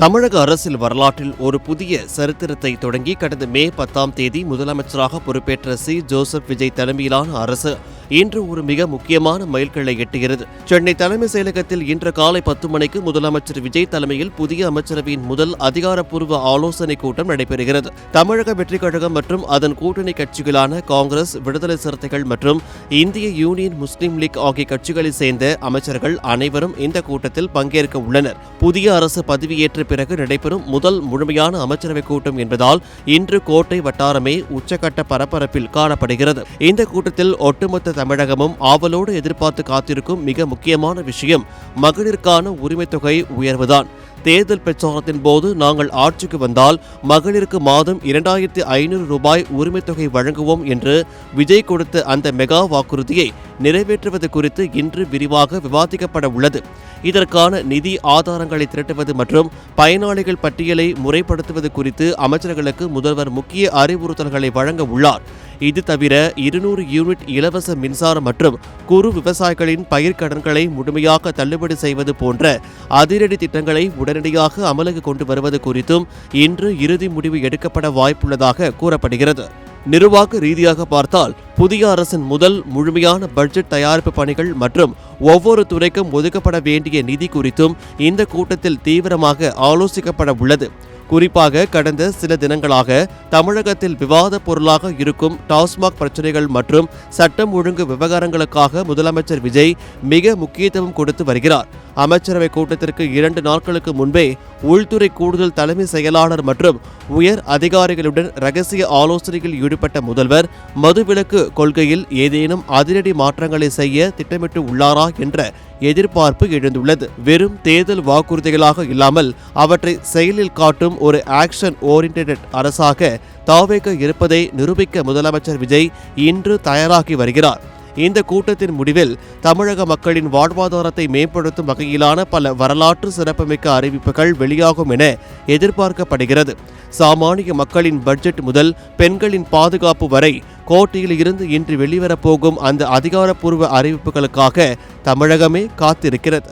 தமிழக அரசியல் வரலாற்றில் ஒரு புதிய சரித்திரத்தை தொடங்கி கடந்த மே 10ஆம் தேதி முதலமைச்சராக பொறுப்பேற்ற ஜோசப் விஜய் தலைமையிலான அரசு இன்று ஒரு மிக முக்கியமான மைல்கல்லை எட்டுகிறது. சென்னை தலைமைச் செயலகத்தில் இன்று காலை 10 மணிக்கு முதலமைச்சர் விஜய் தலைமையில் புதிய அமைச்சரவையின் முதல் அதிகாரப்பூர்வ ஆலோசனைக் கூட்டம் நடைபெறுகிறது. தமிழக வெற்றிக் கழகம் மற்றும் அதன் கூட்டணி கட்சிகளான காங்கிரஸ், விடுதலை சிறுத்தைகள் மற்றும் இந்திய யூனியன் முஸ்லீம் லீக் ஆகிய கட்சிகளைச் சேர்ந்த அமைச்சர்கள் அனைவரும் இந்த கூட்டத்தில் பங்கேற்க உள்ளனர். புதிய அரசு பதவியேற்ற பிறகு நடைபெறும் முதல் முழுமையான அமைச்சரவைக் கூட்டம் என்பதால் இன்று கோட்டை வட்டாரமே உச்சக்கட்ட பரபரப்பில் காணப்படுகிறது. இந்த கூட்டத்தில் ஒட்டுமொத்த தமிழகமும் ஆவலோடு எதிர்பார்த்து காத்திருக்கும் மிக முக்கியமான விஷயம் மகளிருக்கான உரிமைத் தொகை உயர்வுதான். தேர்தல் பிரச்சாரத்தின் போது நாங்கள் ஆட்சிக்கு வந்தால் மகளிருக்கு மாதம் 2500 ரூபாய் உரிமைத் தொகை வழங்குவோம் என்று விஜய் கொடுத்த அந்த மெகா வாக்குறுதியை நிறைவேற்றுவது குறித்து இன்று விரிவாக விவாதிக்கப்பட உள்ளது. இதற்கான நிதி ஆதாரங்களை திரட்டுவது மற்றும் பயனாளிகள் பட்டியலை முறைப்படுத்துவது குறித்து அமைச்சர்களுக்கு முதல்வர் முக்கிய அறிவுறுத்தல்களை வழங்க உள்ளார். இது தவிர 200 யூனிட் இலவச மின்சாரம் மற்றும் குறு விவசாயிகளின் பயிர்க்கடன்களை முழுமையாக தள்ளுபடி செய்வது போன்ற அதிரடி திட்டங்களை உடனடியாக அமலுக்கு கொண்டு வருவது குறித்தும் இன்று இறுதி முடிவு எடுக்கப்பட வாய்ப்புள்ளதாக கூறப்படுகிறது. நிர்வாக ரீதியாக பார்த்தால் புதிய அரசின் முதல் முழுமையான பட்ஜெட் தயாரிப்பு பணிகள் மற்றும் ஒவ்வொரு துறைக்கும் ஒதுக்கப்பட வேண்டிய நிதி குறித்தும் இந்த கூட்டத்தில் தீவிரமாக ஆலோசிக்கப்பட உள்ளது. குறிப்பாக கடந்த சில தினங்களாக தமிழகத்தில் விவாத பொருளாக இருக்கும் டாஸ்மாக் பிரச்சினைகள் மற்றும் சட்டம் ஒழுங்கு விவகாரங்களுக்காக முதலமைச்சர் விஜய் மிக முக்கியத்துவம் கொடுத்து வருகிறார். அமைச்சரவை கூட்டத்திற்கு 2 நாட்களுக்கு முன்பே உள்துறை கூடுதல் தலைமை செயலாளர் மற்றும் உயர் அதிகாரிகளுடன் ரகசிய ஆலோசனையில் ஈடுபட்ட முதல்வர் மதுவிலக்கு கொள்கையில் ஏதேனும் அதிரடி மாற்றங்களை செய்ய திட்டமிட்டு உள்ளாரா என்ற எதிர்பார்ப்பு எழுந்துள்ளது. வெறும் தேர்தல் வாக்குறுதிகளாக இல்லாமல் அவற்றை செயலில் காட்டும் ஒரு ஆக்ஷன் ஓரியன்டட் அரசாக தாவேக இருப்பதை நிரூபிக்க முதலமைச்சர் விஜய் இன்று தயாராகி வருகிறார். இந்த கூட்டத்தின் முடிவில் தமிழக மக்களின் வாழ்வாதாரத்தை மேம்படுத்தும் வகையிலான பல வரலாற்று சிறப்புமிக்க அறிவிப்புகள் வெளியாகும் என எதிர்பார்க்கப்படுகிறது. சாமானிய மக்களின் பட்ஜெட் முதல் பெண்களின் பாதுகாப்பு வரை கோட்டையில் இருந்து இன்று வெளிவரப்போகும் அந்த அதிகாரப்பூர்வ அறிவிப்புகளுக்காக தமிழகமே காத்திருக்கிறது.